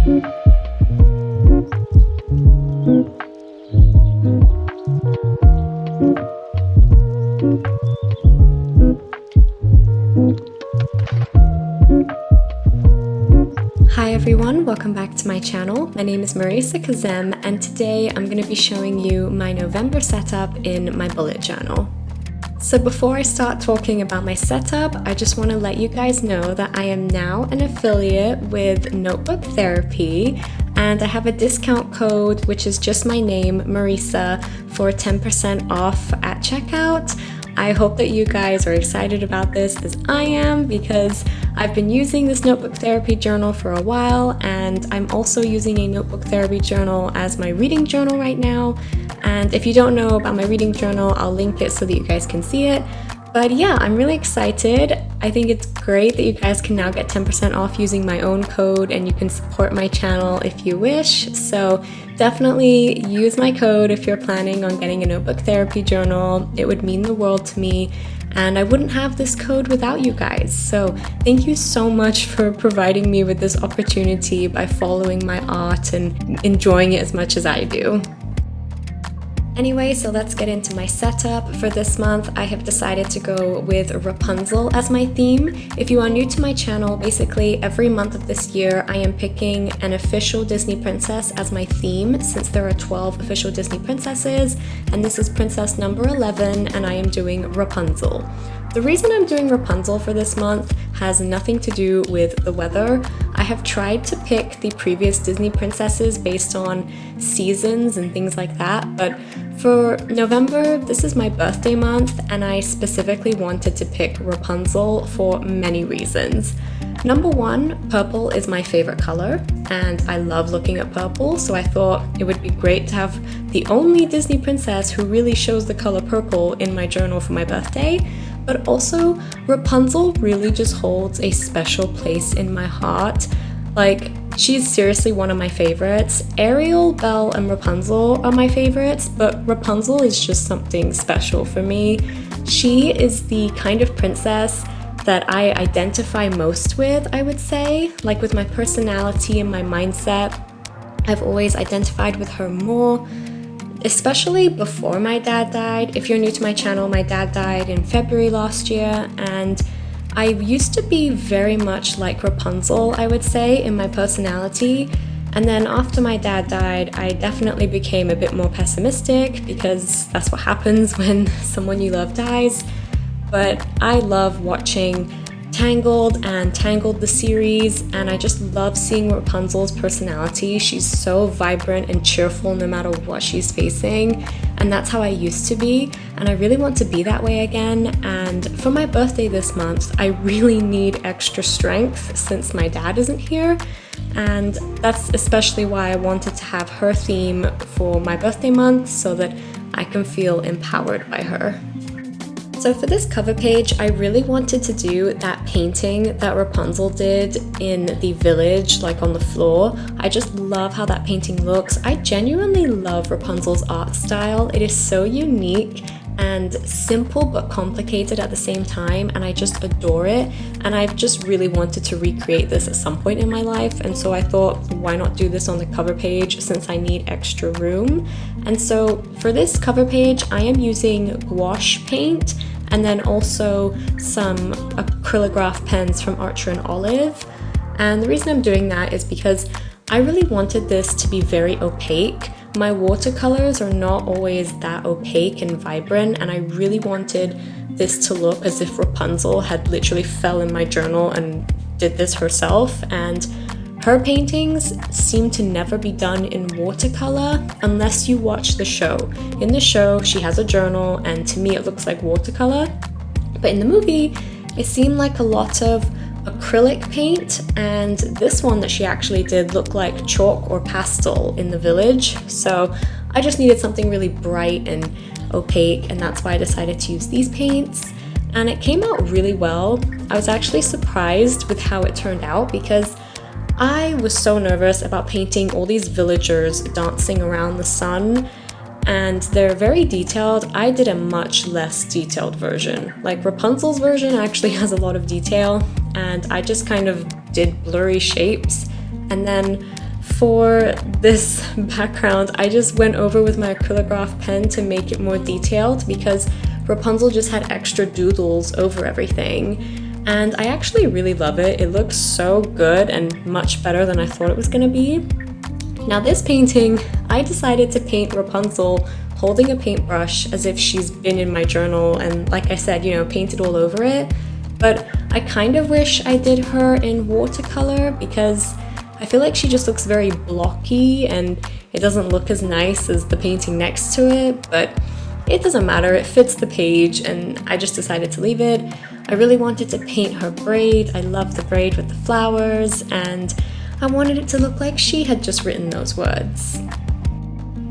Hi everyone, welcome back to my channel. My name is Marisa, and today I'm going to be showing you my November setup in my bullet journal. So before I start talking about my setup, I just want to let you guys know that I am now an affiliate with Notebook Therapy, and I have a discount code which is just my name, Marisa, for 10% off at checkout. I hope that you guys are excited about this as I am, because I've been using this notebook therapy journal for a while, and I'm also using a notebook therapy journal as my reading journal right now. And if you don't know about my reading journal, I'll link it so that you guys can see it. But yeah, I'm really excited. I think it's great that you guys can now get 10% off using my own code, and you can support my channel if you wish. So definitely use my code if you're planning on getting a notebook therapy journal. It would mean the world to me, and I wouldn't have this code without you guys. So thank you so much for providing me with this opportunity by following my art and enjoying it as much as I do. Anyway, so let's get into my setup. For this month, I have decided to go with Rapunzel as my theme. If you are new to my channel, basically every month of this year, I am picking an official Disney princess as my theme, since there are 12 official Disney princesses, and this is princess number 11, and I am doing Rapunzel. The reason I'm doing Rapunzel for this month has nothing to do with the weather. I have tried to pick the previous Disney princesses based on seasons and things like that, but for November, this is my birthday month, and I specifically wanted to pick Rapunzel for many reasons. Number one, purple is my favorite color, and I love looking at purple, so I thought it would be great to have the only Disney princess who really shows the color purple in my journal for my birthday. But also, Rapunzel really just holds a special place in my heart. Like, she's seriously one of my favorites. Ariel, Belle, and Rapunzel are my favorites, but Rapunzel is just something special for me. She is the kind of princess that I identify most with, I would say. Like, with my personality and my mindset, I've always identified with her more. Especially before my dad died. If you're new to my channel, my dad died in February last year, and I used to be very much like Rapunzel, I would say, in my personality. And then after my dad died, I definitely became a bit more pessimistic, because that's what happens when someone you love dies. But I love watching Tangled and Tangled the series, and I just love seeing Rapunzel's personality. She's so vibrant and cheerful no matter what she's facing, and that's how I used to be, and I really want to be that way again. And for my birthday this month, I really need extra strength since my dad isn't here, and that's especially why I wanted to have her theme for my birthday month, so that I can feel empowered by her. So for this cover page, I really wanted to do that painting that Rapunzel did in the village, like on the floor. I just love how that painting looks. I genuinely love Rapunzel's art style. It is so unique and simple but complicated at the same time, and I just adore it. And I've just really wanted to recreate this at some point in my life, and so I thought, why not do this on the cover page since I need extra room? And so for this cover page, I am using gouache paint, and then also some acrylograph pens from Archer and Olive. And the reason I'm doing that is because I really wanted this to be very opaque. My watercolors are not always that opaque and vibrant, and I really wanted this to look as if Rapunzel had literally fell in my journal and did this herself. And her paintings seem to never be done in watercolor unless you watch the show. In the show, she has a journal, and to me it looks like watercolor. But in the movie, it seemed like a lot of acrylic paint, and this one that she actually did looked like chalk or pastel in the village. So I just needed something really bright and opaque, and that's why I decided to use these paints. And it came out really well. I was actually surprised with how it turned out, because I was so nervous about painting all these villagers dancing around the sun, and they're very detailed. I did a much less detailed version. Like, Rapunzel's version actually has a lot of detail, and I just kind of did blurry shapes. And then For this background, I just went over with my acrylograph pen to make it more detailed because Rapunzel just had extra doodles over everything. And I actually really love it. It looks so good and much better than I thought it was gonna be. Now this painting, I decided to paint Rapunzel holding a paintbrush as if she's been in my journal and, like I said, you know, painted all over it. But I kind of wish I did her in watercolor because I feel like she just looks very blocky and it doesn't look as nice as the painting next to it, but it doesn't matter, it fits the page and I just decided to leave it. I really wanted to paint her braid. I love the braid with the flowers and I wanted it to look like she had just written those words.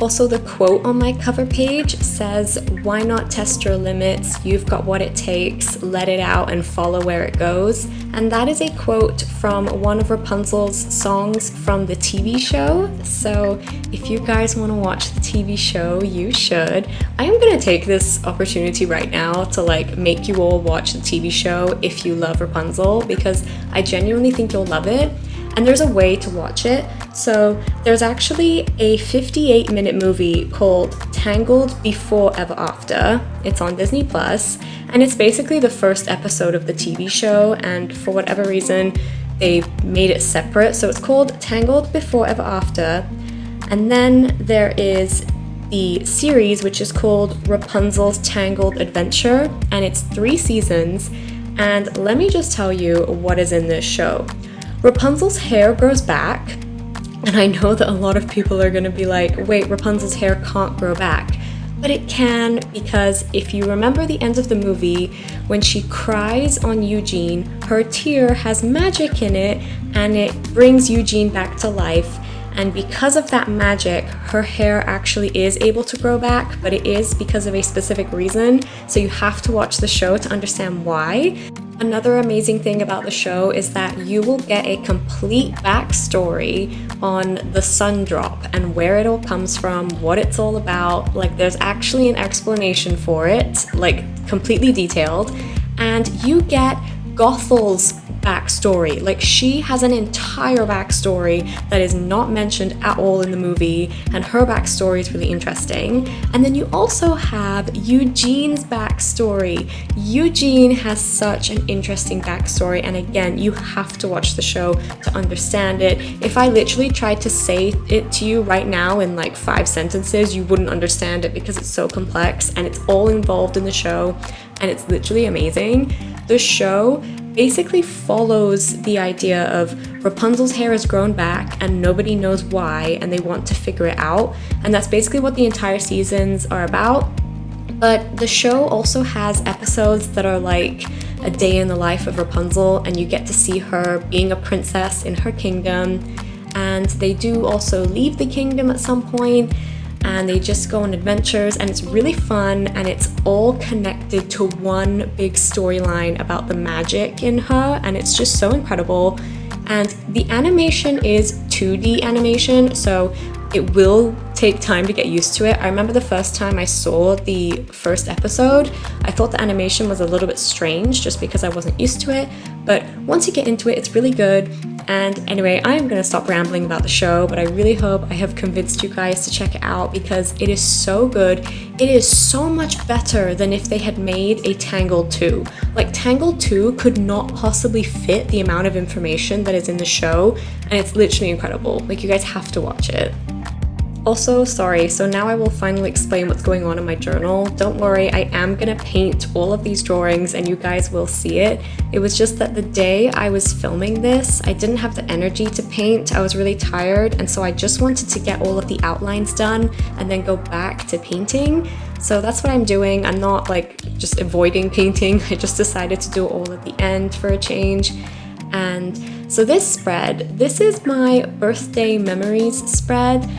Also, the quote on my cover page says, "Why not test your limits? You've got what it takes, let it out and follow where it goes." And that is a quote from one of Rapunzel's songs from the TV show. So if you guys want to watch the TV show, you should. I am going to take this opportunity right now to make you all watch the TV show if you love Rapunzel, because I genuinely think you'll love it. And there's a way to watch it. So there's actually a 58-minute movie called Tangled Before Ever After. It's on Disney Plus, and it's basically the first episode of the TV show, and for whatever reason, they made it separate. So it's called Tangled Before Ever After. And then there is the series, which is called Rapunzel's Tangled Adventure, and it's 3 seasons. And let me just tell you what is in this show. Rapunzel's hair grows back, and I know that a lot of people are going to be like, wait, Rapunzel's hair can't grow back. But it can, because if you remember the end of the movie, when she cries on Eugene, her tear has magic in it, and it brings Eugene back to life. And because of that magic, her hair actually is able to grow back, but it is because of a specific reason. So you have to watch the show to understand why. Another amazing thing about the show is that you will get a complete backstory on the sun drop and where it all comes from, what it's all about. There's actually an explanation for it, completely detailed. And you get Gothel's backstory. She has an entire backstory that is not mentioned at all in the movie, and her backstory is really interesting. And then you also have Eugene's backstory. Eugene has such an interesting backstory, and again, you have to watch the show to understand it. If I literally tried to say it to you right now in 5 sentences, you wouldn't understand it because it's so complex and it's all involved in the show, and it's literally amazing. The show basically follows the idea of Rapunzel's hair has grown back and nobody knows why, and they want to figure it out. And that's basically what the entire seasons are about. But the show also has episodes that are like a day in the life of Rapunzel, and you get to see her being a princess in her kingdom. And they do also leave the kingdom at some point, and they just go on adventures, and it's really fun, and it's all connected to one big storyline about the magic in her, and it's just so incredible. And the animation is 2D animation, so it will take time to get used to it. I remember the first time I saw the first episode, I thought the animation was a little bit strange just because I wasn't used to it, but once you get into it, it's really good. And anyway, I'm gonna stop rambling about the show, but I really hope I have convinced you guys to check it out because it is so good. It is so much better than if they had made a Tangled 2. Tangled 2 could not possibly fit the amount of information that is in the show, and it's literally incredible. You guys have to watch it. Also, sorry, so now I will finally explain what's going on in my journal. Don't worry, I am gonna paint all of these drawings and you guys will see it. It was just that the day I was filming this, I didn't have the energy to paint. I was really tired, and so I just wanted to get all of the outlines done and then go back to painting. So that's what I'm doing. I'm not just avoiding painting. I just decided to do it all at the end for a change. And so this spread, this is my birthday memories spread.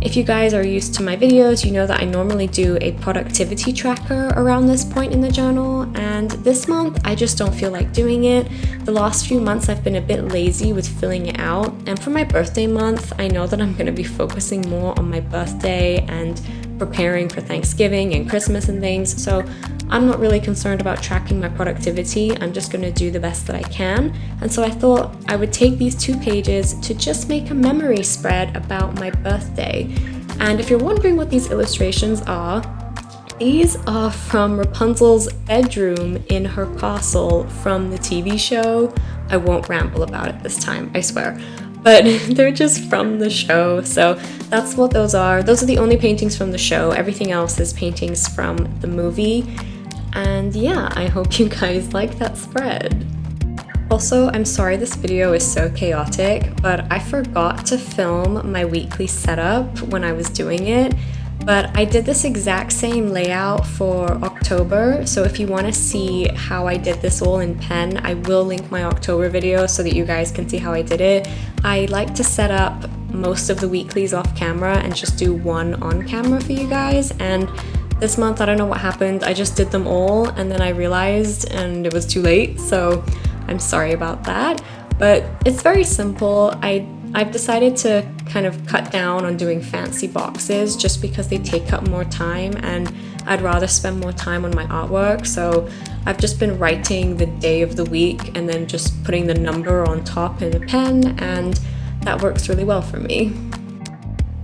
If you guys are used to my videos, you know that I normally do a productivity tracker around this point in the journal, and this month I just don't feel like doing it. The last few months I've been a bit lazy with filling it out, and for my birthday month, I know that I'm going to be focusing more on my birthday and preparing for Thanksgiving and Christmas and things, so I'm not really concerned about tracking my productivity. I'm just going to do the best that I can. And so I thought I would take these 2 pages to just make a memory spread about my birthday. And if you're wondering what these illustrations are, these are from Rapunzel's bedroom in her castle from the TV show. I won't ramble about it this time, I swear. But they're just from the show, so that's what those are. Those are the only paintings from the show. Everything else is paintings from the movie. And yeah, I hope you guys like that spread. Also, I'm sorry this video is so chaotic, but I forgot to film my weekly setup when I was doing it. But I did this exact same layout for October, so if you want to see how I did this all in pen, I will link my October video so that you guys can see how I did it. I like to set up most of the weeklies off camera and just do one on camera for you guys, and this month I don't know what happened, I just did them all and then I realized and it was too late, so I'm sorry about that. But it's very simple. I've decided to kind of cut down on doing fancy boxes just because they take up more time and I'd rather spend more time on my artwork. So I've just been writing the day of the week and then just putting the number on top in a pen, and that works really well for me.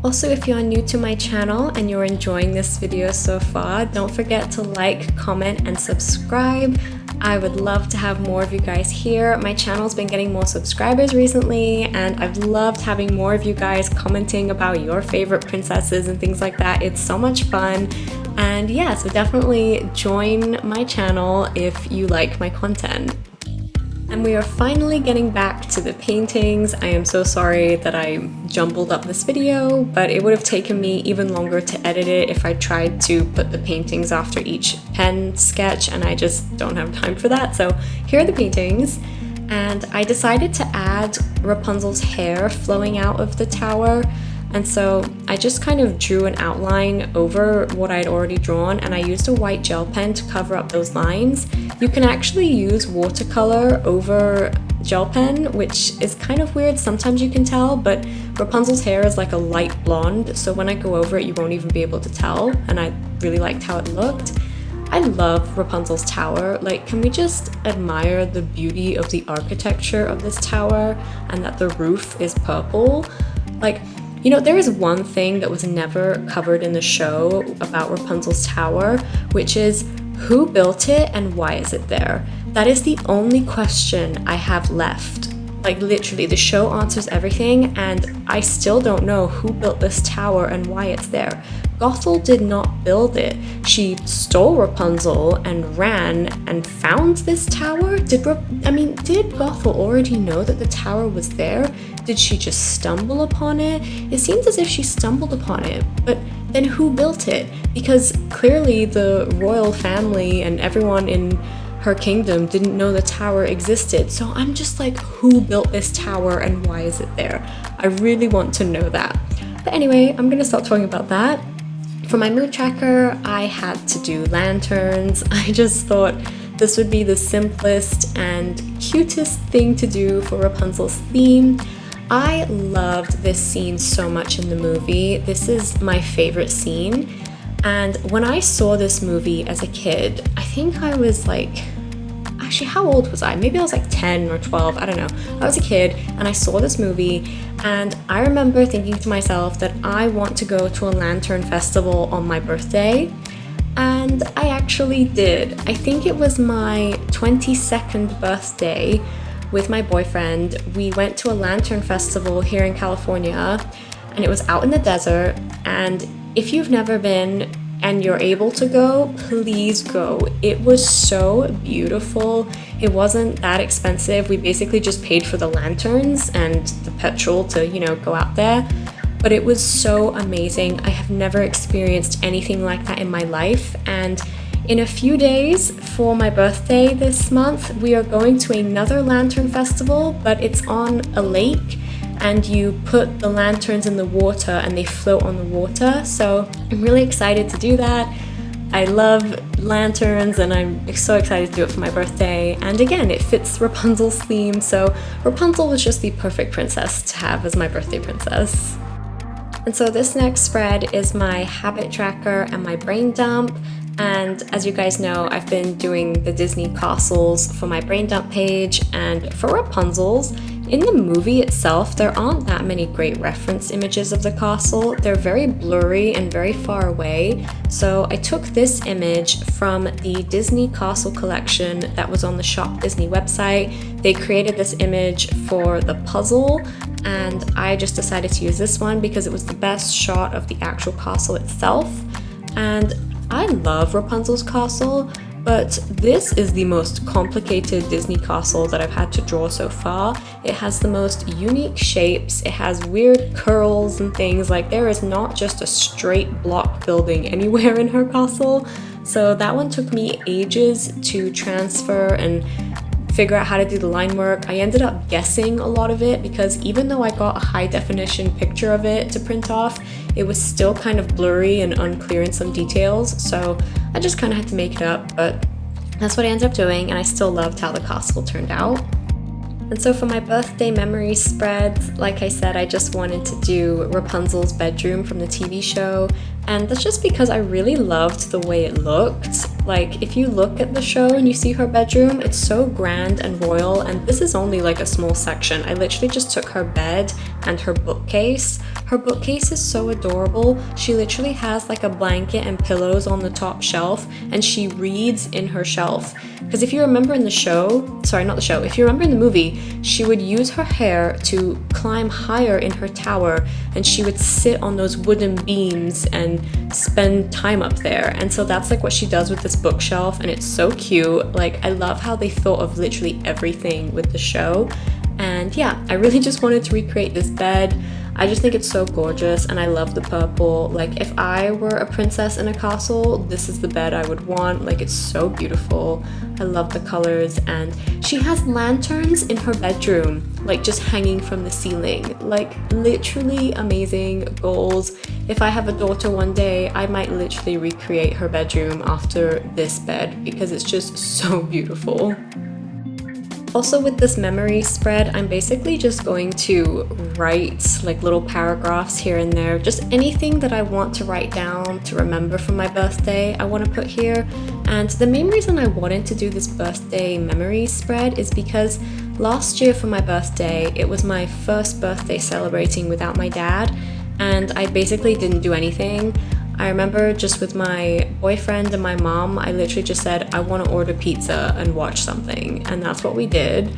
Also, if you're new to my channel and you're enjoying this video so far, don't forget to like, comment, and subscribe. I would love to have more of you guys here. My channel's been getting more subscribers recently, and I've loved having more of you guys commenting about your favorite princesses and things like that. It's so much fun. And yeah, so definitely join my channel if you like my content. And we are finally getting back to the paintings. I am so sorry that I jumbled up this video, but it would have taken me even longer to edit it if I tried to put the paintings after each pen sketch, and I just don't have time for that. So here are the paintings, and I decided to add Rapunzel's hair flowing out of the tower. And so I just kind of drew an outline over what I'd already drawn, and I used a white gel pen to cover up those lines. You can actually use watercolor over gel pen, which is kind of weird. Sometimes you can tell, but Rapunzel's hair is like a light blonde, so when I go over it, you won't even be able to tell, and I really liked how it looked. I love Rapunzel's tower. Like, can we just admire the beauty of the architecture of this tower and that the roof is purple? Like, you know, there is one thing that was never covered in the show about Rapunzel's tower, which is who built it and why is it there? That is the only question I have left. Like, literally, the show answers everything, and I still don't know who built this tower and why it's there. Gothel did not build it. She stole Rapunzel and ran and found this tower? Did Gothel already know that the tower was there? Did she just stumble upon it? It seems as if she stumbled upon it, but then who built it? Because clearly the royal family and everyone in her kingdom didn't know the tower existed. So I'm just like, who built this tower and why is it there? I really want to know that. But anyway, I'm gonna stop talking about that. For my mood tracker, I had to do lanterns. I just thought this would be the simplest and cutest thing to do for Rapunzel's theme. I loved this scene so much in the movie. This is my favorite scene. And when I saw this movie as a kid, I think I was like, actually, how old was I? Maybe I was like 10 or 12, I don't know. I was a kid and I saw this movie, and I remember thinking to myself that I want to go to a lantern festival on my birthday. And I actually did. I think it was my 22nd birthday with my boyfriend. We went to a lantern festival here in California, and it was out in the desert. And if you've never been and you're able to go, please go. It was so beautiful. It wasn't that expensive. We basically just paid for the lanterns and the petrol to, go out there. But it was so amazing. I have never experienced anything like that in my life. And in a few days for my birthday this month, we are going to another lantern festival, but it's on a lake, and you put the lanterns in the water and they float on the water. So I'm really excited to do that. I love lanterns and I'm so excited to do it for my birthday. And again, it fits Rapunzel's theme, so Rapunzel was just the perfect princess to have as my birthday princess. And so this next spread is my habit tracker and my brain dump. And as you guys know, I've been doing the Disney castles for my brain dump page, and for Rapunzel's, in the movie itself, there aren't that many great reference images of the castle. They're very blurry and very far away. So I took this image from the Disney Castle collection that was on the Shop Disney website. They created this image for the puzzle, and I just decided to use this one because it was the best shot of the actual castle itself. And I love Rapunzel's castle, but this is the most complicated Disney castle that I've had to draw so far. It has the most unique shapes, it has weird curls and things, like there is not just a straight block building anywhere in her castle. So that one took me ages to transfer and figure out how to do the line work. I ended up guessing a lot of it because even though I got a high definition picture of it to print off, it was still kind of blurry and unclear in some details, so I just kind of had to make it up, but that's what I ended up doing, and I still loved how the castle turned out. And so for my birthday memory spread, like I said, I just wanted to do Rapunzel's bedroom from the TV show, and that's just because I really loved the way it looked. Like, if you look at the show and you see her bedroom, it's so grand and royal, and this is only like a small section. I literally just took her bed and her bookcase. Her bookcase is so adorable. She literally has like a blanket and pillows on the top shelf, and she reads in her shelf. Because if you remember in the show, sorry, not the show, if you remember in the movie, she would use her hair to climb higher in her tower, and she would sit on those wooden beams and spend time up there. And so that's like what she does with this bookshelf, and it's so cute. Like, I love how they thought of literally everything with the show. And yeah, I really just wanted to recreate this bed. I just think it's so gorgeous, and I love the purple. Like, if I were a princess in a castle, this is the bed I would want. Like, it's so beautiful. I love the colors, and she has lanterns in her bedroom, like just hanging from the ceiling. Like, literally amazing goals. If I have a daughter one day, I might literally recreate her bedroom after this bed because it's just so beautiful. Also, with this memory spread, I'm basically just going to write like little paragraphs here and there, just anything that I want to write down to remember from my birthday I want to put here. And the main reason I wanted to do this birthday memory spread is because last year for my birthday, it was my first birthday celebrating without my dad, and I basically didn't do anything. I remember just with my boyfriend and my mom, I literally just said, I want to order pizza and watch something, and that's what we did.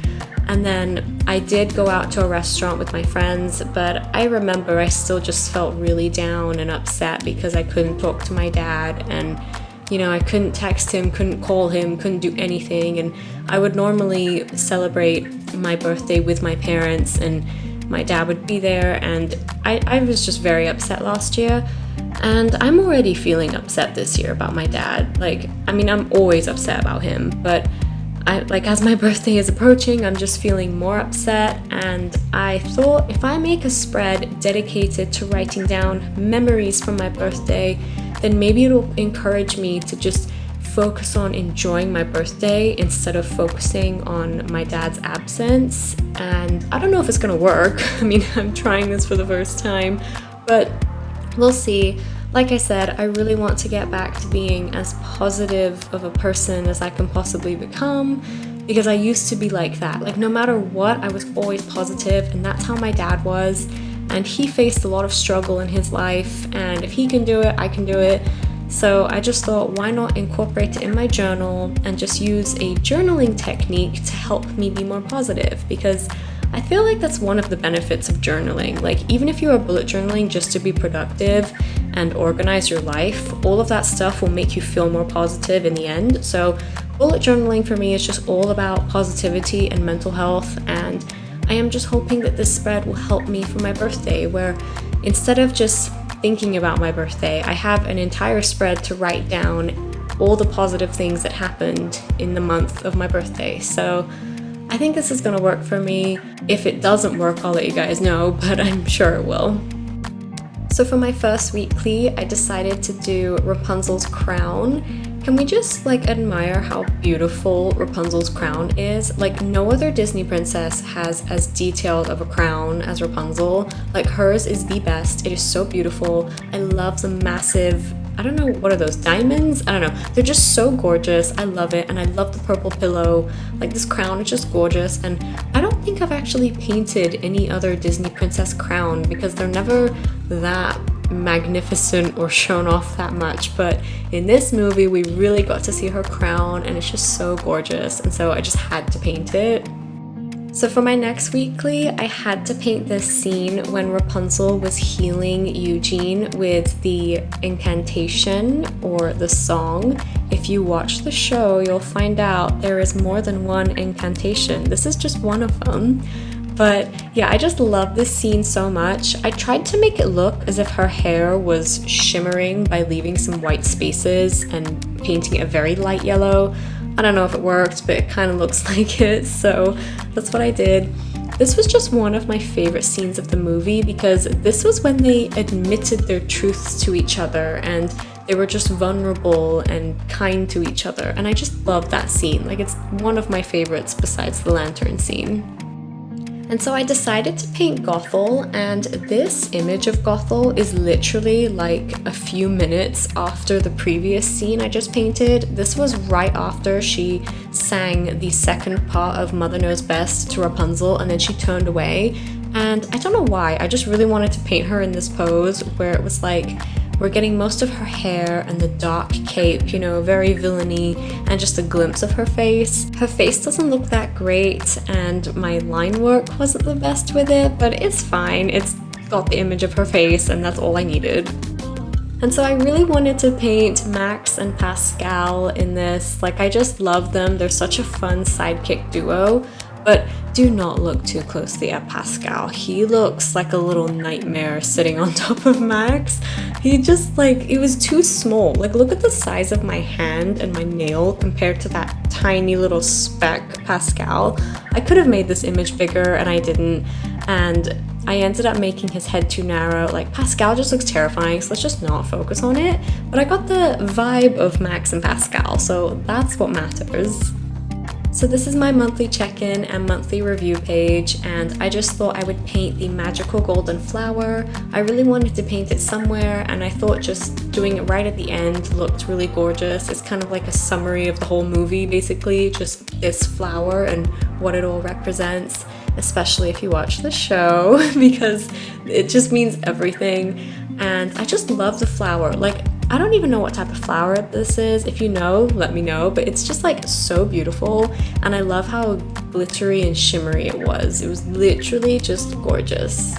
And then I did go out to a restaurant with my friends, but I remember I still just felt really down and upset because I couldn't talk to my dad, and you know, I couldn't text him, couldn't call him, couldn't do anything. And I would normally celebrate my birthday with my parents, and my dad would be there, and I was just very upset last year. And I'm already feeling upset this year about my dad. Like, I mean, I'm always upset about him, but as my birthday is approaching, I'm just feeling more upset. And I thought if I make a spread dedicated to writing down memories from my birthday, then maybe it'll encourage me to just focus on enjoying my birthday instead of focusing on my dad's absence. And I don't know if it's gonna work. I mean, I'm trying this for the first time, but we'll see. Like I said, I really want to get back to being as positive of a person as I can possibly become, because I used to be like that. Like, no matter what, I was always positive, and that's how my dad was. And he faced a lot of struggle in his life, and if he can do it, I can do it. So I just thought, why not incorporate it in my journal and just use a journaling technique to help me be more positive, because I feel like that's one of the benefits of journaling. Like, even if you are bullet journaling just to be productive and organize your life, all of that stuff will make you feel more positive in the end. So bullet journaling for me is just all about positivity and mental health, and I am just hoping that this spread will help me for my birthday, where instead of just thinking about my birthday, I have an entire spread to write down all the positive things that happened in the month of my birthday. So I think this is going to work for me. If it doesn't work, I'll let you guys know, but I'm sure it will. So for my first weekly, I decided to do Rapunzel's crown, Can we just like admire how beautiful Rapunzel's crown is? Like no other Disney princess has as detailed of a crown as Rapunzel. Like hers is the best. It is so beautiful. I love the massive, I don't know, what are those, diamonds? I don't know. They're just so gorgeous. I love it. And I love the purple pillow. Like this crown is just gorgeous. And I don't think I've actually painted any other Disney princess crown because they're never that magnificent or shown off that much, but in this movie we really got to see her crown and it's just so gorgeous, and so I just had to paint it. So for my next weekly, I had to paint this scene when Rapunzel was healing Eugene with the incantation or the song. If you watch the show, you'll find out there is more than one incantation. This is just one of them. But yeah, I just love this scene so much. I tried to make it look as if her hair was shimmering by leaving some white spaces and painting it a very light yellow. I don't know if it worked, but it kind of looks like it, so that's what I did. This was just one of my favorite scenes of the movie because this was when they admitted their truths to each other and they were just vulnerable and kind to each other, and I just love that scene. Like it's one of my favorites besides the lantern scene. And so I decided to paint Gothel, and this image of Gothel is literally like a few minutes after the previous scene I just painted. This was right after she sang the second part of Mother Knows Best to Rapunzel and then she turned away. And I don't know why, I just really wanted to paint her in this pose where it was like we're getting most of her hair and the dark cape, you know, very villainy, and just a glimpse of her face. Her face doesn't look that great and my line work wasn't the best with it, but it's fine. It's got the image of her face and that's all I needed. And so I really wanted to paint Max and Pascal in this. Like I just love them. They're such a fun sidekick duo. But do not look too closely at Pascal. He looks like a little nightmare sitting on top of Max. He just like, it was too small. Like look at the size of my hand and my nail compared to that tiny little speck Pascal. I could have made this image bigger and I didn't. And I ended up making his head too narrow. Like Pascal just looks terrifying, so let's just not focus on it. But I got the vibe of Max and Pascal, so that's what matters. So this is my monthly check-in and monthly review page, and I just thought I would paint the magical golden flower. I really wanted to paint it somewhere, and I thought just doing it right at the end looked really gorgeous. It's kind of like a summary of the whole movie, basically, just this flower and what it all represents, especially if you watch the show, because it just means everything. And I just love the flower. Like, I don't even know what type of flower this is. If you know, let me know, but it's just like so beautiful, and I love how glittery and shimmery it was. It was literally just gorgeous.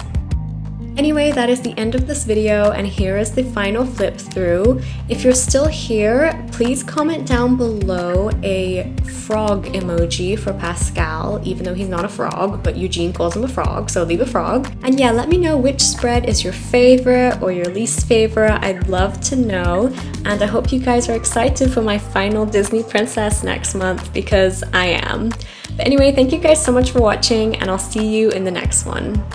Anyway, that is the end of this video, and here is the final flip through. If you're still here, please comment down below a frog emoji for Pascal, even though he's not a frog, but Eugene calls him a frog, so leave a frog. And yeah, let me know which spread is your favorite or your least favorite. I'd love to know, and I hope you guys are excited for my final Disney princess next month, because I am. But anyway, thank you guys so much for watching, and I'll see you in the next one.